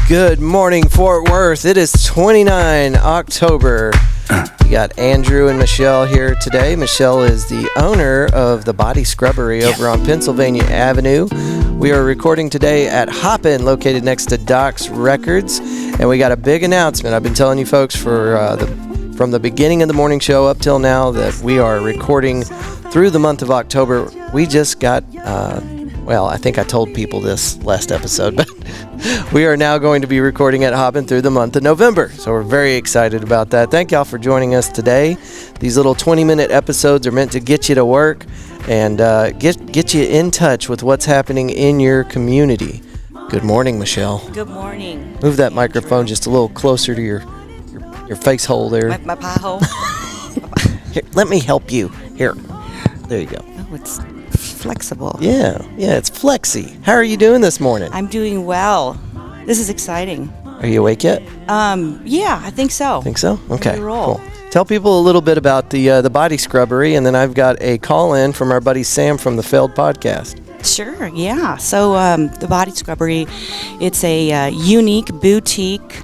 Good morning, Fort Worth. It is 29 October. We got Andrew and Michelle here today. Michelle is the owner of the Body Scrubbery over on Pennsylvania Avenue. We are recording today at Hoppin', located next to Doc's Records. And we got a big announcement. I've been telling you folks from the beginning of the morning show up till now that we are recording through the month of October. We just got... I think I told people this last episode, but we are now going to be recording at Hoppin' through the month of November. So we're very excited about that. Thank y'all for joining us today. These little 20-minute episodes are meant to get you to work and get you in touch with what's happening in your community. Good morning, Michelle. Good morning. Move that microphone just a little closer to your face hole there. My pie hole. Here, let me help you. Here. There you go. Oh, it's flexible. Yeah, it's flexy. How are you doing this morning? I'm doing well. This is exciting. Are you awake yet? Yeah, I think so. Think so? Okay, cool. Tell people a little bit about the Body Scrubbery, and then I've got a call-in from our buddy Sam from the Failed Podcast. Sure, yeah. So the Body Scrubbery, it's a unique boutique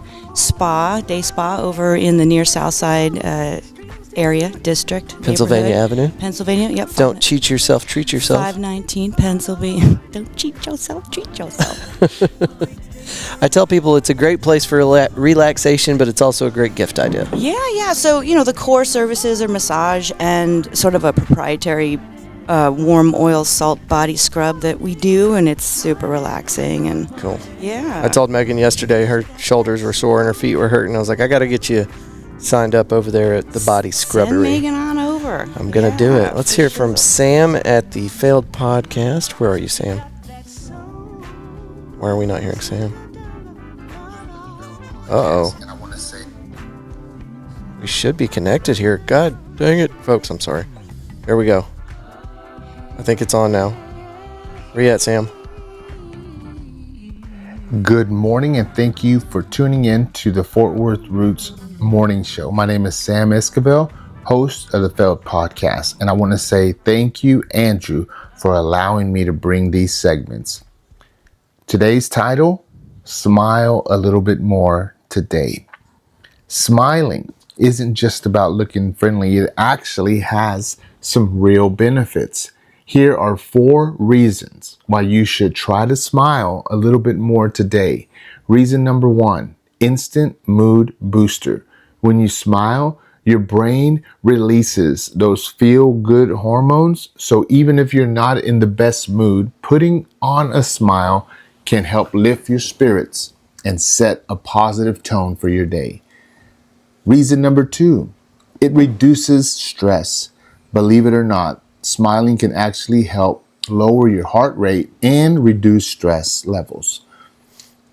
day spa over in the near South Side area, district, Pennsylvania Avenue. Pennsylvania, yep. Don't cheat yourself, treat yourself. 519 Pennsylvania. Don't cheat yourself, treat yourself. I tell people it's a great place for relaxation, but it's also a great gift idea. Yeah. So, the core services are massage and sort of a proprietary warm oil salt body scrub that we do, and it's super relaxing and cool. Yeah. I told Megan yesterday her shoulders were sore and her feet were hurting. I was like, I got to get you signed up over there at the Body Scrubbery. Send Megan on over. I'm going to do it. Let's hear from Sam at the Failed Podcast. Where are you, Sam? Why are we not hearing Sam? Uh-oh. We should be connected here. God dang it. Folks, I'm sorry. There we go. I think it's on now. Where you at, Sam? Good morning, and thank you for tuning in to the Fort Worth Roots Morning Show. My name is Sam Esquivel, host of the Failed Podcast, and I want to say thank you, Andrew, for allowing me to bring these segments. Today's title, Smile a Little Bit More Today. Smiling isn't just about looking friendly. It actually has some real benefits. Here are 4 reasons why you should try to smile a little bit more today. Reason number 1, instant mood booster. When you smile, your brain releases those feel-good hormones. So even if you're not in the best mood, putting on a smile can help lift your spirits and set a positive tone for your day. Reason number 2, it reduces stress. Believe it or not, smiling can actually help lower your heart rate and reduce stress levels.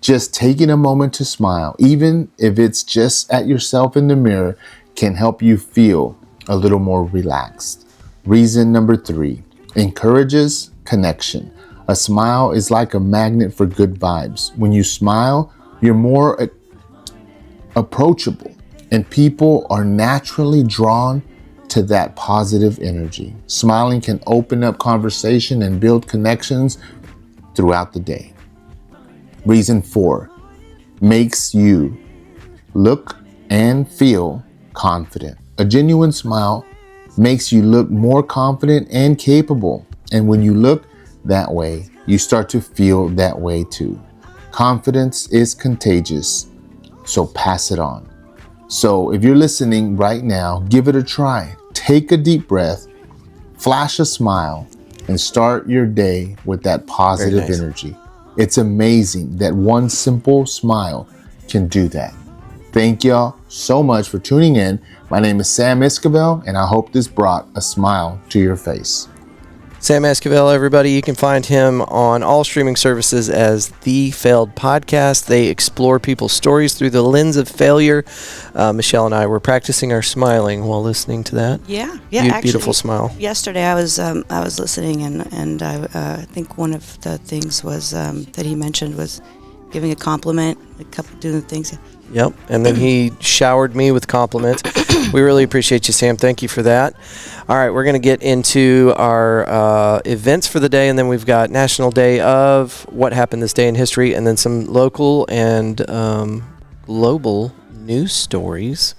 Just taking a moment to smile, even if it's just at yourself in the mirror, can help you feel a little more relaxed. Reason number 3, encourages connection. A smile is like a magnet for good vibes. When you smile, you're more approachable, and people are naturally drawn to that positive energy. Smiling can open up conversation and build connections throughout the day. Reason 4, makes you look and feel confident. A genuine smile makes you look more confident and capable. And when you look that way, you start to feel that way too. Confidence is contagious, so pass it on. So if you're listening right now, give it a try. Take a deep breath, flash a smile, and start your day with that positive energy. It's amazing that one simple smile can do that. Thank y'all so much for tuning in. My name is Sam Esquivel, and I hope this brought a smile to your face. Sam Esquivel, everybody. You can find him on all streaming services as The Failed Podcast. They explore people's stories through the lens of failure. Michelle and I were practicing our smiling while listening to that. Yeah. Actually, beautiful smile. Yesterday, I was listening, and I think one of the things was that he mentioned was giving a compliment, a couple doing things. Yep. And then he showered me with compliments. We really appreciate you, Sam. Thank you for that. All right, we're going to get into our events for the day, and then we've got National Day of What Happened This Day in History, and then some local and global news stories.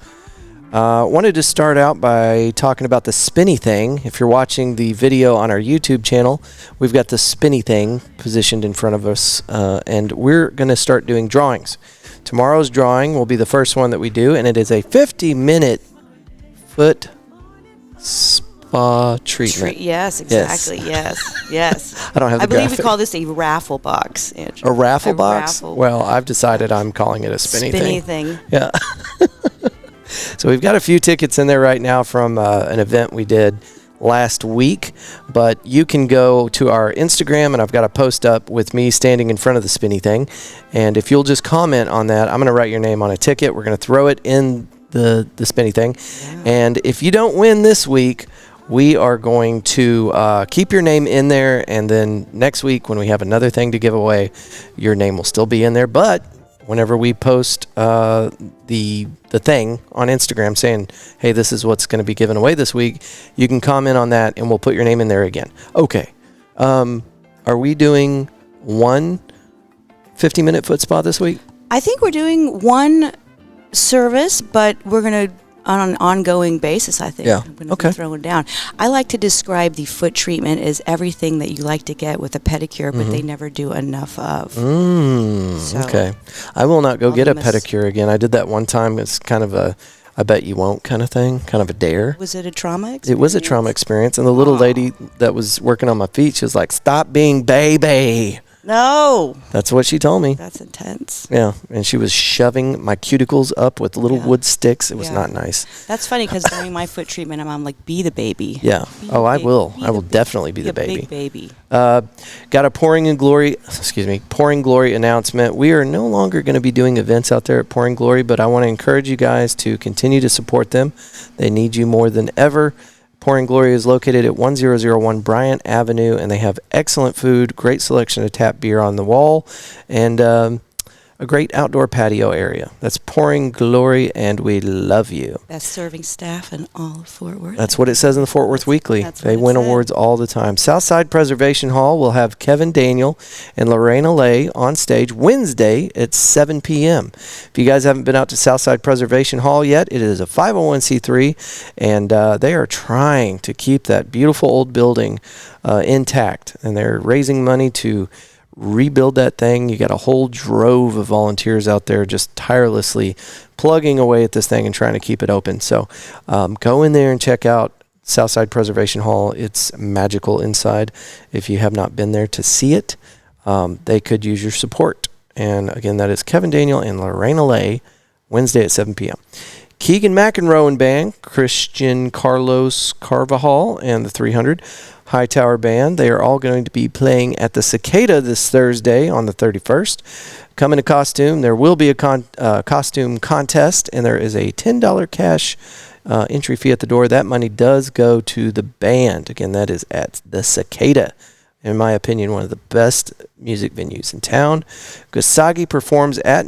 Wanted to start out by talking about the spinny thing. If you're watching the video on our YouTube channel, we've got the spinny thing positioned in front of us, and we're going to start doing drawings. Tomorrow's drawing will be the first one that we do, and it is a 50-minute foot spa treatment. Yes, exactly. Yes. I don't have the I believe graphic. we call this a raffle box, Andrew. A raffle box? Raffle. Well, I've decided I'm calling it a spinny thing. Yeah. So we've got a few tickets in there right now from an event we did last week, but you can go to our Instagram, and I've got a post up with me standing in front of the spinny thing, and if you'll just comment on that, I'm going to write your name on a ticket. We're going to throw it in the spinny thing, and if you don't win this week, we are going to keep your name in there, and then next week when we have another thing to give away, your name will still be in there, but whenever we post the thing on Instagram saying, hey, this is what's going to be given away this week, you can comment on that and we'll put your name in there again. Okay. Are we doing one 50-minute foot spa this week? I think we're doing one service, but we're going to, on an ongoing basis, I think. Yeah. I'm going to be throwing down. I like to describe the foot treatment as everything that you like to get with a pedicure, but they never do enough of. Okay. I will not go get a pedicure again. I did that one time. It's kind of a, I bet you won't kind of thing, kind of a dare. Was it a trauma experience? It was a trauma experience. And the little lady that was working on my feet, she was like, stop being baby. No. That's what she told me. That's intense. Yeah, and she was shoving my cuticles up with little wood sticks. It was not nice. That's funny because during my foot treatment, I'm like, be the baby. Yeah. I will. I will definitely be the baby. Big baby. Got a Pouring Glory announcement. We are no longer going to be doing events out there at Pouring Glory, but I want to encourage you guys to continue to support them. They need you more than ever. Pouring Glory is located at 1001 Bryant Avenue, and they have excellent food, great selection of tap beer on the wall, and a great outdoor patio area. That's Pouring Glory, and we love you. Best serving staff in all of Fort Worth. That's what it says in the Fort Worth Weekly. They win awards all the time. Southside Preservation Hall will have Kevin Daniel and Lorena Lay on stage Wednesday at 7 p.m. If you guys haven't been out to Southside Preservation Hall yet, it is a 501c3, and they are trying to keep that beautiful old building intact, and they're raising money to rebuild that thing. You got a whole drove of volunteers out there just tirelessly plugging away at this thing and trying to keep it open. So go in there and check out Southside Preservation Hall. It's magical inside. If you have not been there to see it, they could use your support. And again, that is Kevin Daniel and Lorena Lay, Wednesday at 7 p.m. Keegan McEnroe and Band, Christian Carlos Carvajal and the 300 Hightower Band. They are all going to be playing at the Cicada this Thursday on the 31st. Come in a costume. There will be a costume contest, and there is a $10 cash entry fee at the door. That money does go to the band. Again, that is at the Cicada. In my opinion, one of the best music venues in town. Savatgy performs at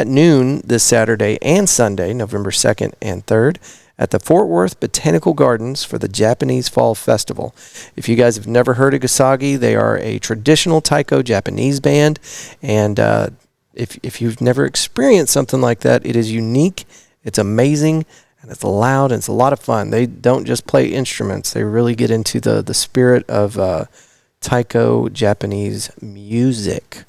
noon this Saturday and Sunday, November 2nd and 3rd, at the Fort Worth Botanical Gardens for the Japanese Fall Festival. If you guys have never heard of Savatgy, they are a traditional taiko Japanese band, and if you've never experienced something like that, it is unique, it's amazing, and it's loud, and it's a lot of fun. They don't just play instruments. They really get into the spirit of taiko Japanese music.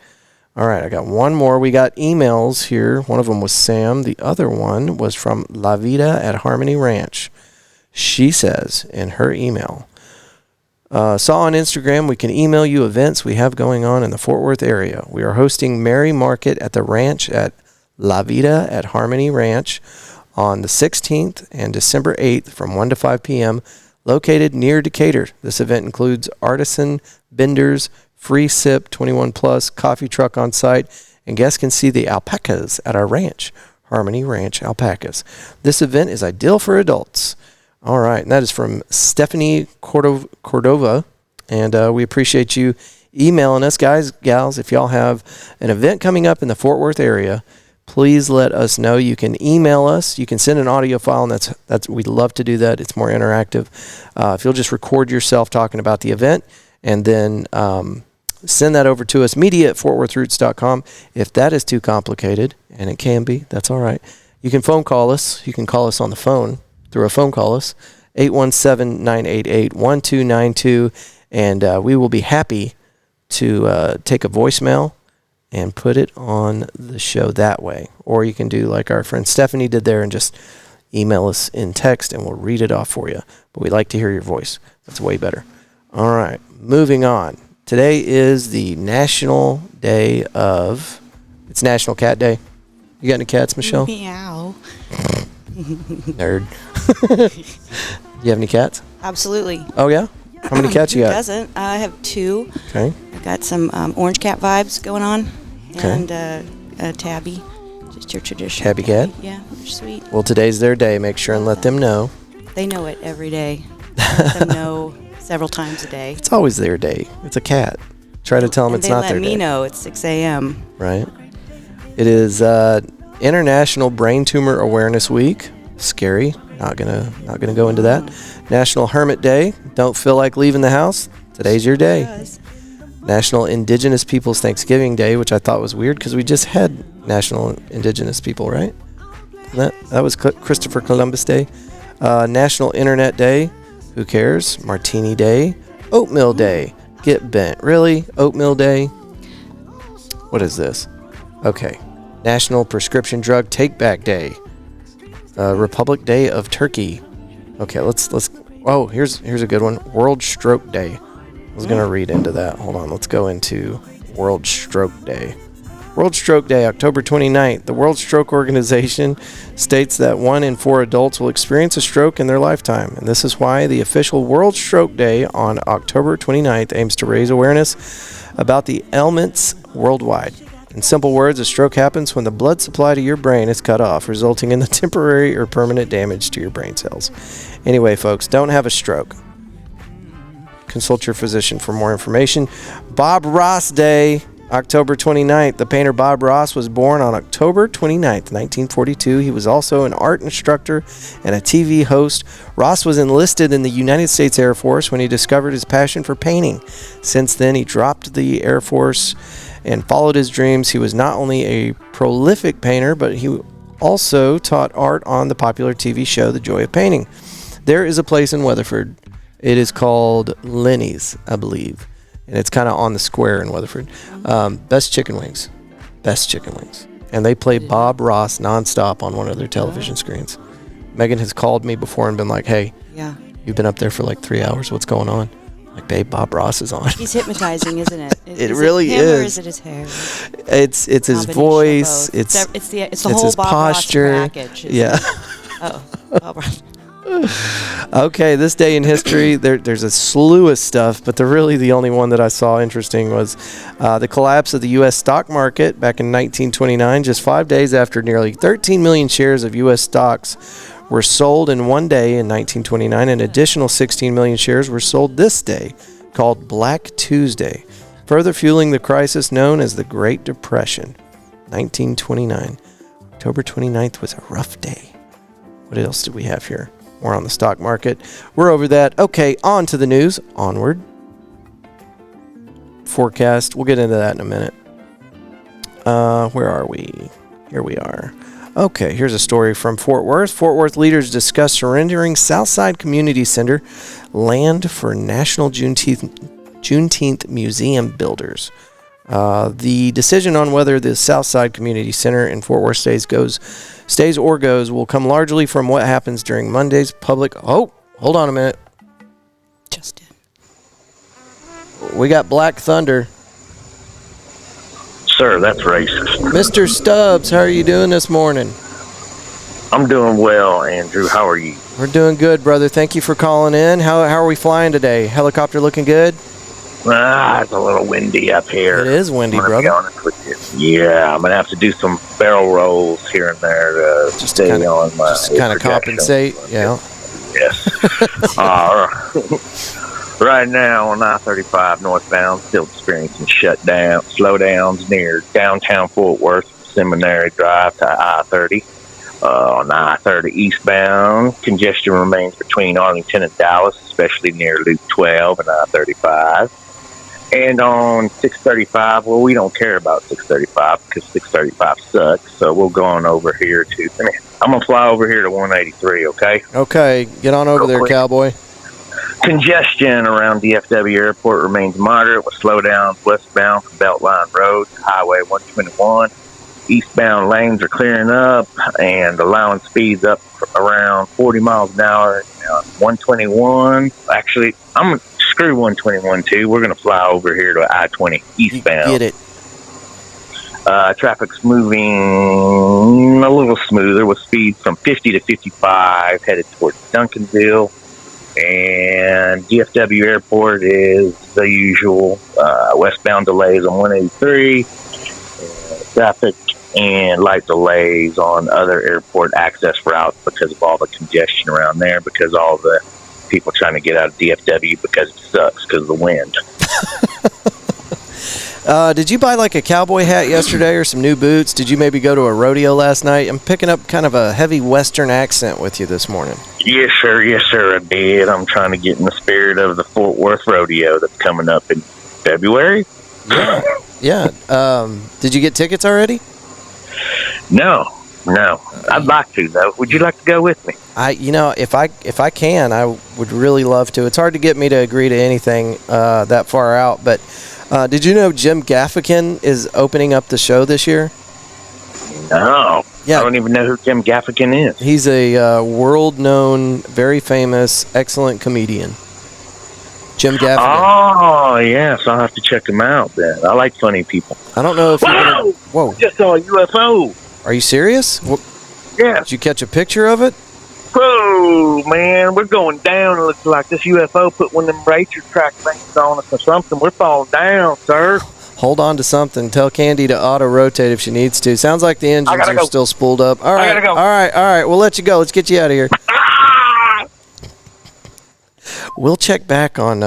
All right, I got one more. We got emails here. One of them was Sam. The other one was from La Vida at Harmony Ranch. She says in her email, saw on Instagram we can email you events we have going on in the Fort Worth area. We are hosting Merry Market at the ranch at La Vida at Harmony Ranch on the 16th and December 8th from 1 to 5 p.m., located near Decatur. This event includes artisan vendors, free sip, 21 plus, coffee truck on site, and guests can see the alpacas at our ranch, Harmony Ranch Alpacas. This event is ideal for adults. All right, and that is from Stephanie Cordova, and we appreciate you emailing us, guys, gals. If y'all have an event coming up in the Fort Worth area, please let us know. You can email us. You can send an audio file, and that's we'd love to do that. It's more interactive. If you'll just record yourself talking about the event, and then send that over to us, media@fortworthroots.com. If that is too complicated, and it can be, that's all right. You can phone call us. You can call us on the phone through a phone call us, 817-988-1292, and we will be happy to take a voicemail and put it on the show that way. Or you can do like our friend Stephanie did there and just email us in text, and we'll read it off for you. But we'd like to hear your voice. That's way better. All right, moving on. Today is the National Day of... It's National Cat Day. You got any cats, Michelle? Meow. Nerd. You have any cats? Absolutely. Oh, yeah? How many cats you Who got? doesn't? I have 2. Okay. I got some orange cat vibes going on. Okay. And a tabby. Just your traditional. Tabby cat? Yeah, they're sweet. Well, today's their day. Make sure and let them know. They know it every day. Let them know several times a day. It's always their day. It's a cat. Try to tell them And it's not their they let me day. know it's 6 a.m. Right. It is International Brain Tumor Awareness Week. Scary. Not gonna go into that. National Hermit Day. Don't feel like leaving the house. Today's your day. Yes. National Indigenous Peoples Thanksgiving Day, which I thought was weird because we just had National Indigenous People, right? That was Christopher Columbus Day. National Internet Day. Who cares? Martini Day. Oatmeal Day. Get bent. Really? Oatmeal Day? What is this? Okay. National Prescription Drug Take Back Day. Republic Day of Turkey. Okay, let's. Oh, here's a good one. World Stroke Day. I was gonna read into that. Hold on. Let's go into World Stroke Day. World Stroke Day, October 29th. The World Stroke Organization states that 1 in 4 adults will experience a stroke in their lifetime, and this is why the official World Stroke Day on October 29th aims to raise awareness about the ailments worldwide. In simple words, a stroke happens when the blood supply to your brain is cut off, resulting in the temporary or permanent damage to your brain cells. Anyway, folks, don't have a stroke. Consult your physician for more information. Bob Ross Day, October 29th. The painter Bob Ross was born on October 29th, 1942. He was also an art instructor and a TV host. Ross was enlisted in the United States Air Force when he discovered his passion for painting. Since then, he dropped the Air Force and followed his dreams. He was not only a prolific painter, but he also taught art on the popular TV show The Joy of Painting. There is a place in Weatherford. It is called Lenny's, I believe. And it's kind of on the square in Weatherford. Best chicken wings. And they play Bob Ross nonstop on one of their television screens. Megan has called me before and been like, hey, you've been up there for like 3 hours. What's going on? Like, babe, Bob Ross is on. He's hypnotizing, isn't it? It really him is. Or is it his hair? It's his voice. It's the whole his Bob posture. Ross package. Yeah. Bob Ross. Okay, this day in history, there's a slew of stuff, but the only one that I saw interesting was the collapse of the U.S. stock market back in 1929, just 5 days after nearly 13 million shares of U.S. stocks were sold in one day in 1929. An additional 16 million shares were sold this day, called Black Tuesday, further fueling the crisis known as the Great Depression. 1929. October 29th was a rough day. What else did we have here? More on the stock market. We're over that. Okay, on to the news. Onward. Forecast. We'll get into that in a minute. Where are we? Here we are. Okay, here's a story from Fort Worth. Fort Worth leaders discuss surrendering Southside Community Center land for National Juneteenth Museum builders. The decision on whether the Southside Community Center in Fort Worth stays or goes will come largely from what happens during Monday's public... Oh, hold on a minute. Justin. We got Black Thunder. Sir, that's racist. Mr. Stubbs, how are you doing this morning? I'm doing well, Andrew. How are you? We're doing good, brother. Thank you for calling in. How are we flying today? Helicopter looking good? It's a little windy up here. It is windy, I'm gonna brother. be honest with you. Yeah, I'm going to have to do some barrel rolls here and there to stay on my just kind of compensate. Yeah. Yes. Right now on I-35 northbound, still experiencing slowdowns near downtown Fort Worth, Seminary Drive to I-30. On I-30 eastbound, congestion remains between Arlington and Dallas, especially near Loop 12 and I-35. And on 635, well, we don't care about 635 because 635 sucks. So we'll go on over here to, I'm going to fly over here to 183, okay? Okay, get on over there, cowboy. Congestion around DFW Airport remains moderate with slowdowns westbound from Beltline Road to Highway 121. Eastbound lanes are clearing up and allowing speeds up around 40 miles an hour. 121, actually, I'm going to screw 121 too. We're going to fly over here to I-20 eastbound. You get it. Traffic's moving a little smoother with speeds from 50 to 55 headed towards Duncanville. And DFW Airport is the usual westbound delays on 183. Traffic and light delays on other airport access routes because of all the congestion around there, because all the people trying to get out of DFW because it sucks because of the wind. Did you buy like a cowboy hat yesterday or some new boots? Did you maybe go to a rodeo last night? I'm picking up kind of a heavy Western accent with you this morning. Yes, sir. Yes, sir, I did. I'm trying to get in the spirit of the Fort Worth Rodeo that's coming up in February. Yeah. Did you get tickets already? No. I'd like to, though. Would you like to go with me? If I can, I would really love to. It's hard to get me to agree to anything that far out, but did you know Jim Gaffigan is opening up the show this year? No. Yeah. I don't even know who Jim Gaffigan is. He's a world-known, very famous, excellent comedian. Jim Gaffigan. Oh, yes. I'll have to check him out then. I like funny people. I don't know if you're gonna... Whoa. I just saw a UFO. Are you serious? Yeah. Did you catch a picture of it? Whoa, man. We're going down. It looks like this UFO put one of them racer track things on us or something. We're falling down, sir. Hold on to something. Tell Candy to auto-rotate if she needs to. Sounds like the engines are still spooled up. All right. I gotta go. All right. We'll let you go. Let's get you out of here. We'll check back on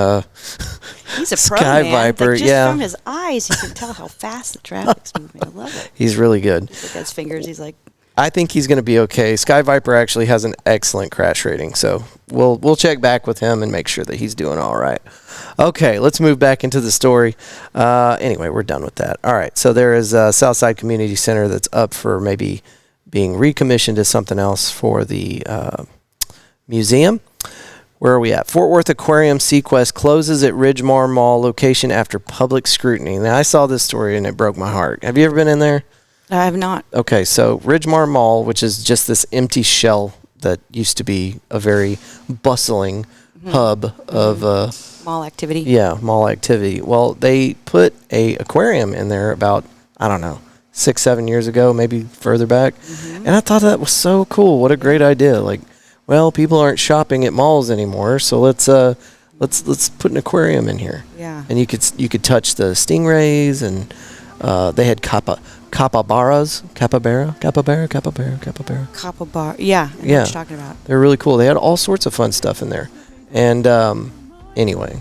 He's a pro, Sky man. Viper. Like, just from his eyes, you can tell how fast the traffic's moving. I love it. He's really good. Just look at his fingers. He's like... I think he's going to be okay. Sky Viper actually has an excellent crash rating, so we'll check back with him and make sure that he's doing all right. Okay, let's move back into the story. Anyway, we're done with that. All right, so there is a Southside Community Center that's up for maybe being recommissioned as something else for the museum. Where are we at? Fort Worth Aquarium Sequest closes at Ridgemar Mall location after public scrutiny. Now, I saw this story and it broke my heart. Have you ever been in there? I have not. Okay, so Ridgemar Mall, which is just this empty shell that used to be a very bustling hub of mall activity. Yeah, mall activity. Well, they put a aquarium in there about, 6-7 years ago, maybe further back. And I thought that was so cool. What a great idea. Like, well, people aren't shopping at malls anymore, so let's put an aquarium in here. Yeah. And you could touch the stingrays, and they had capybaras. Capybara. Yeah. I know what you're talking about. They're really cool. They had all sorts of fun stuff in there. And anyway,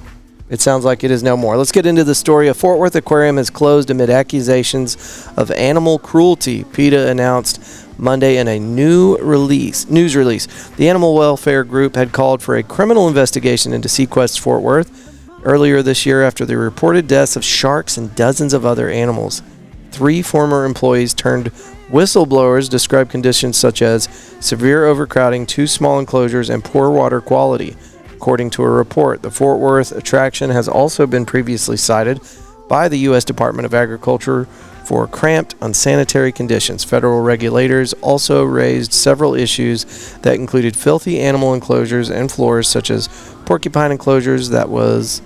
it sounds like it is no more. Let's get into the story. A Fort Worth aquarium is closed amid accusations of animal cruelty, PETA announced Monday in a news release. The animal welfare group had called for a criminal investigation into Sequest Fort Worth earlier this year after the reported deaths of sharks and dozens of other animals. 3 former employees turned whistleblowers described conditions such as severe overcrowding, too small enclosures, and poor water quality. According to a report, the Fort Worth attraction has also been previously cited by the U.S. Department of Agriculture for cramped, unsanitary conditions. Federal regulators also raised several issues that included filthy animal enclosures and floors, such as porcupine enclosures that was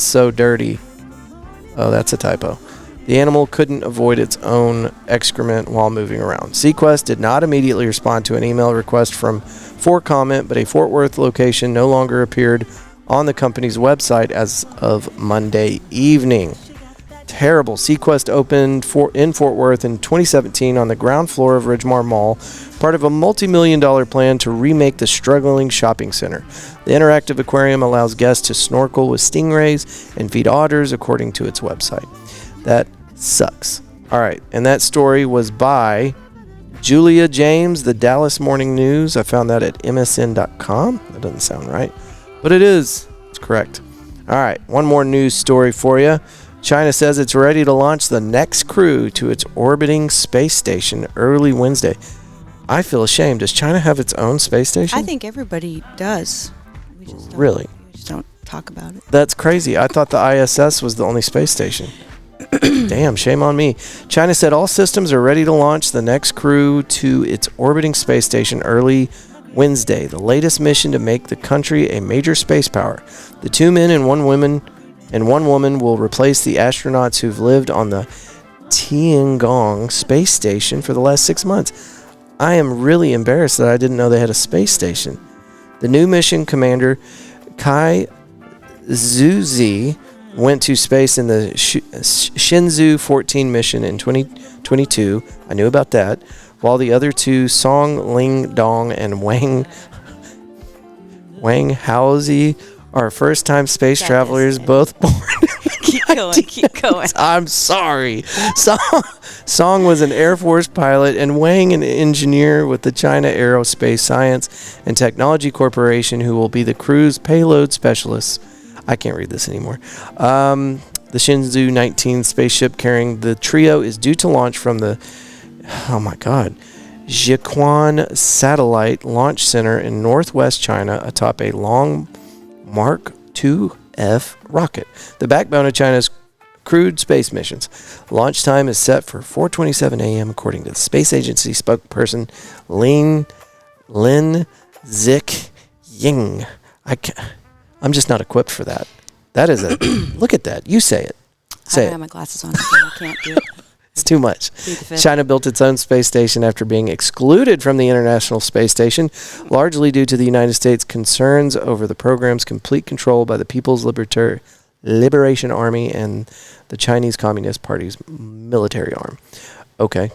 so dirty. Oh, that's a typo. The animal couldn't avoid its own excrement while moving around. Sequest did not immediately respond to an email request for comment, but a Fort Worth location no longer appeared on the company's website as of Monday evening. Terrible. Sequest opened in Fort Worth in 2017 on the ground floor of Ridgemar Mall, part of a multi-million-dollar plan to remake the struggling shopping center. The interactive aquarium allows guests to snorkel with stingrays and feed otters, according to its website. That sucks. All right, and that story was by Julia James, the Dallas Morning News. I found that at msn.com. That doesn't sound right, but it is. It's correct. All right, one more news story for you. China says it's ready to launch the next crew to its orbiting space station early Wednesday. I feel ashamed. Does China have its own space station? I think everybody does. We just Really? We just don't talk about it. That's crazy. I thought the ISS was the only space station. Damn, shame on me. China said all systems are ready to launch the next crew to its orbiting space station early Wednesday, the latest mission to make the country a major space power. The 2 men and 1 woman will replace the astronauts who've lived on the Tiangong space station for the last 6 months. I am really embarrassed that I didn't know they had a space station. The new mission commander, Kai Zuzi, went to space in the Shenzhou 14 mission in 2022. I knew about that. While the other 2, Song Ling Dong and Wang Haozi, are first-time space travelers, both born. Keep going. I'm sorry. Song was an Air Force pilot, and Wang an engineer with the China Aerospace Science and Technology Corporation, who will be the crew's payload specialists. I can't read this anymore. The Shenzhou 19 spaceship carrying the trio is due to launch from the, Jiuquan Satellite Launch Center in northwest China atop a long Mark IIF rocket, the backbone of China's crewed space missions. Launch time is set for 4:27 a.m. according to the space agency spokesperson Lin Zik Ying. I'm just not equipped for that. That is a look at that. You say it. Say I it. have my glasses on. I can't do it. It's too much. China built its own space station after being excluded from the International Space Station, largely due to the United States' concerns over the program's complete control by the People's Liberation Army and the Chinese Communist Party's military arm. Okay.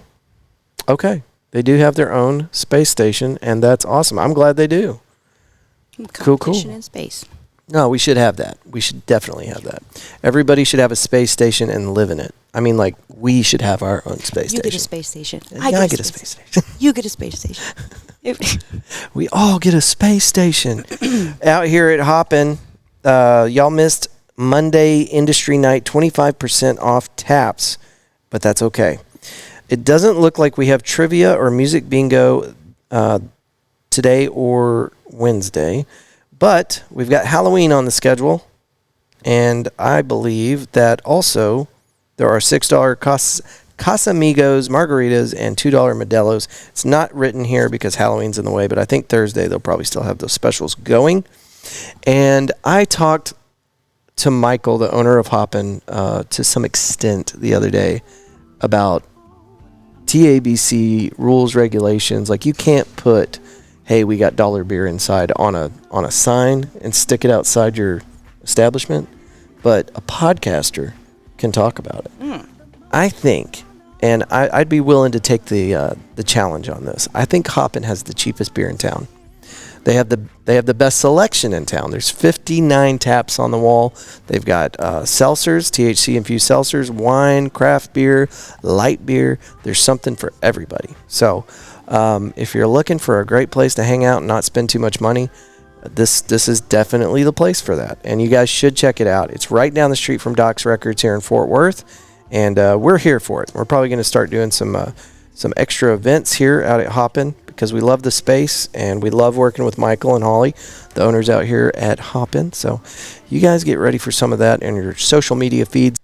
They do have their own space station, and that's awesome. I'm glad they do. Cool. Competition in space. No, we should have that. We should definitely have that. Everybody should have a space station and live in it. I mean, like, we should have our own space station. You get a space station. I get a space station. You get a space station. We all get a space station. Out here at Hoppin', y'all missed Monday Industry Night, 25% off taps, but that's okay. It doesn't look like we have trivia or music bingo today or Wednesday, but we've got Halloween on the schedule, and I believe that also there are $6 Casamigos margaritas and $2 Modelo's. It's not written here because Halloween's in the way, but I think Thursday they'll probably still have those specials going. And I talked to Michael, the owner of Hoppin', to some extent the other day about TABC rules, regulations. Like, you can't put, hey, we got dollar beer inside on a sign and stick it outside your establishment, but a podcaster can talk about it. I think, and I'd be willing to take the challenge on this. I think Hoppin' has the cheapest beer in town. They have the best selection in town. There's 59 taps on the wall. They've got seltzers, THC infused seltzers, wine, craft beer, light beer. There's something for everybody. So if you're looking for a great place to hang out and not spend too much money, this is definitely the place for that. And you guys should check it out. It's right down the street from Doc's Records here in Fort Worth, and we're here for it. We're probably going to start doing some extra events here out at Hoppin', because we love the space and we love working with Michael and Holly, the owners out here at Hoppin'. So you guys get ready for some of that in your social media feeds.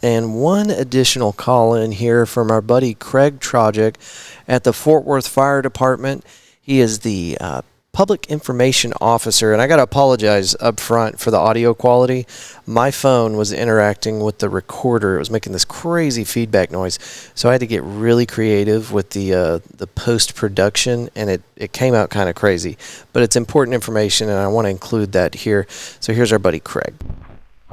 And one additional call in here from our buddy Craig Trojic at the Fort Worth Fire Department. He is the public information officer, and I got to apologize up front for the audio quality. My phone was interacting with the recorder. It was making this crazy feedback noise, so I had to get really creative with the post-production, and it came out kind of crazy. But it's important information, and I want to include that here. So here's our buddy Craig.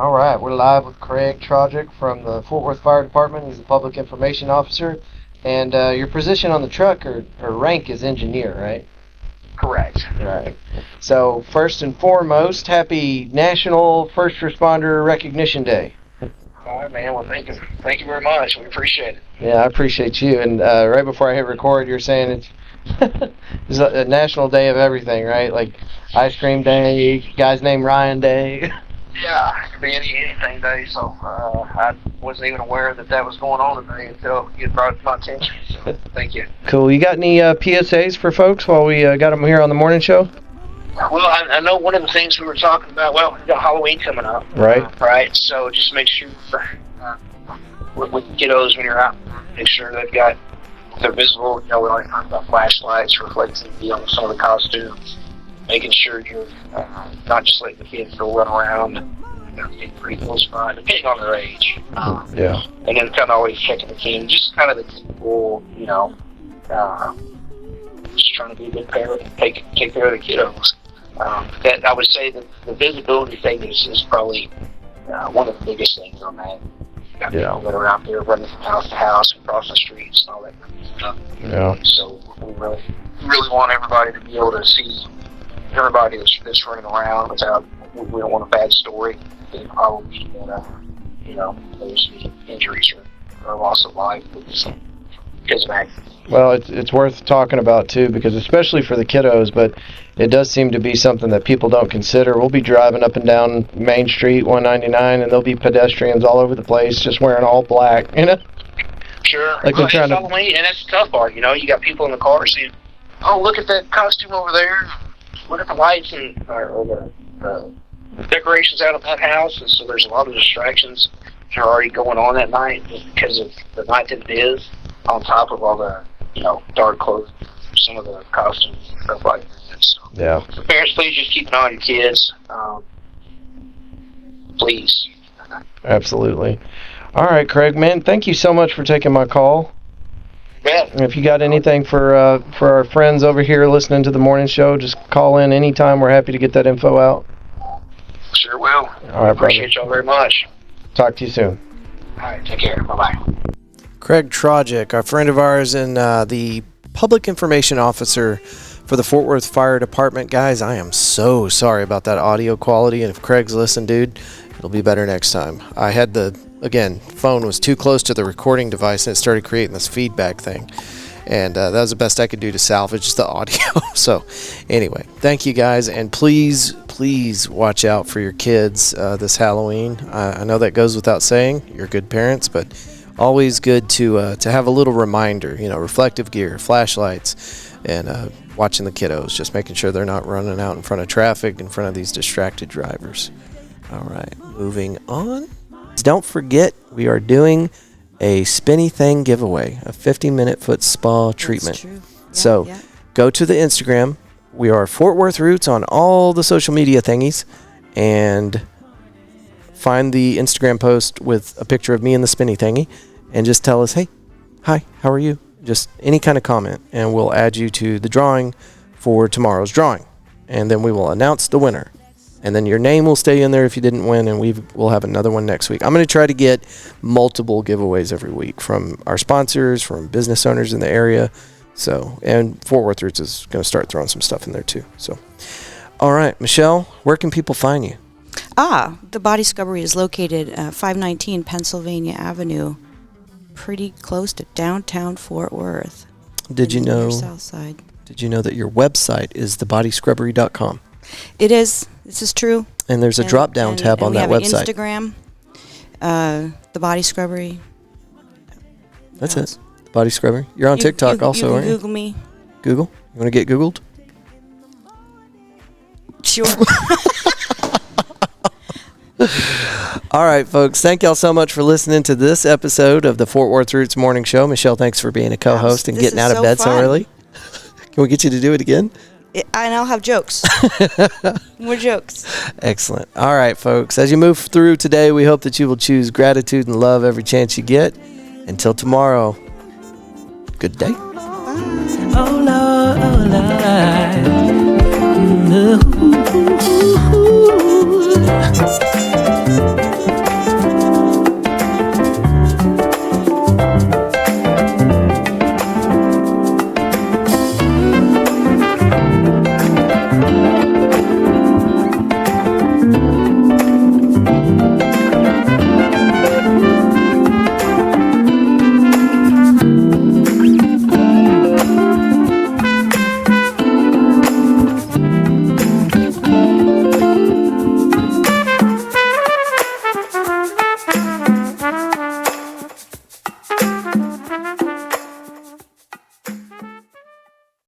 All right, we're live with Craig Trogic from the Fort Worth Fire Department. He's the Public Information Officer. And your position on the truck or rank is engineer, right? Correct. Right. So, first and foremost, happy National First Responder Recognition Day. All right, man. Well, thank you very much. We appreciate it. Yeah, I appreciate you. And right before I hit record, you're saying it's it's a National Day of everything, right? Like Ice Cream Day, guy's named Ryan Day. Yeah, it could be anything day. So I wasn't even aware that was going on today until you brought it to my attention. So thank you. Cool. You got any PSAs for folks while we got them here on the morning show? Well, I know one of the things we were talking about. Well, we got Halloween coming up. Right. Right. So just make sure with kiddos when you're out, make sure they've got they're visible. You know, we already talked about flashlights, reflecting on some of the costumes. Making sure you're not just letting the kids go run around, getting pretty close by, depending on their age. Yeah. And then kind of always checking the team, just kind of the typical, just trying to be a good parent and take care of the kiddos. That I would say that the visibility thing is probably one of the biggest things on that. You got people that are out there running from house to house and crossing the streets and all that kind of stuff. Yeah. So we really want everybody to be able to see everybody that's running around without, we don't want a bad story. They probably there's injuries or loss of life because of accidents. Well, it's worth talking about too, because especially for the kiddos, but it does seem to be something that people don't consider. We'll be driving up and down Main Street 199 and there'll be pedestrians all over the place just wearing all black, Sure. Like they're trying to... Halloween, and that's the tough part, you got people in the car saying, oh, look at that costume over there. Look at the lights and or the decorations out of that house, and so there's a lot of distractions that are already going on that night just because of the night that it is, on top of all the dark clothes, some of the costumes and stuff like that. So parents, please just keep an eye on your kids, please. Absolutely. All right, Craig, man, thank you so much for taking my call. Yeah. If you got anything for our friends over here listening to the morning show, just call in anytime. We're happy to get that info out. Sure will. All right, appreciate y'all very much. Talk to you soon. All right, take care. Bye-bye. Craig Trogic, a friend of ours and the Public Information Officer for the Fort Worth Fire Department. Guys, I am so sorry about that audio quality, and if Craig's listening, dude, it'll be better next time. I had phone was too close to the recording device and it started creating this feedback thing. And that was the best I could do to salvage the audio. So anyway, thank you guys. And please watch out for your kids this Halloween. I know that goes without saying. You're good parents, but always good to have a little reminder, reflective gear, flashlights, and watching the kiddos, just making sure they're not running out in front of traffic, in front of these distracted drivers. All right, moving on. Don't forget, we are doing a Spinny Thing giveaway, a 50-minute foot spa treatment. That's true. So go to the Instagram. We are Fort Worth Roots on all the social media thingies, and find the Instagram post with a picture of me and the spinny thingy, and just tell us, hey, hi, how are you? Just any kind of comment, and we'll add you to the drawing for tomorrow's drawing, and then we will announce the winner. And then your name will stay in there if you didn't win, and we'll have another one next week. I'm going to try to get multiple giveaways every week from our sponsors, from business owners in the area. So, and Fort Worth Roots is going to start throwing some stuff in there too. So, all right, Michelle, where can people find you? The Body Scrubbery is located 519 Pennsylvania Avenue, pretty close to downtown Fort Worth. Did you know? South side. Did you know that your website is thebodyscrubbery.com? It is. This is true. And there's a drop-down tab on that website. We have Instagram, the Body Scrubbery. That's it. The Body Scrubbery. You're on TikTok also, aren't you? Google me. Google? You want to get Googled? Sure. All right, folks. Thank y'all so much for listening to this episode of the Fort Worth Roots Morning Show. Michelle, thanks for being a co-host and getting out of bed so early. Can we get you to do it again? And I'll have jokes. More jokes. Excellent. All right, folks. As you move through today, we hope that you will choose gratitude and love every chance you get. Until tomorrow, good day. Oh, Lord.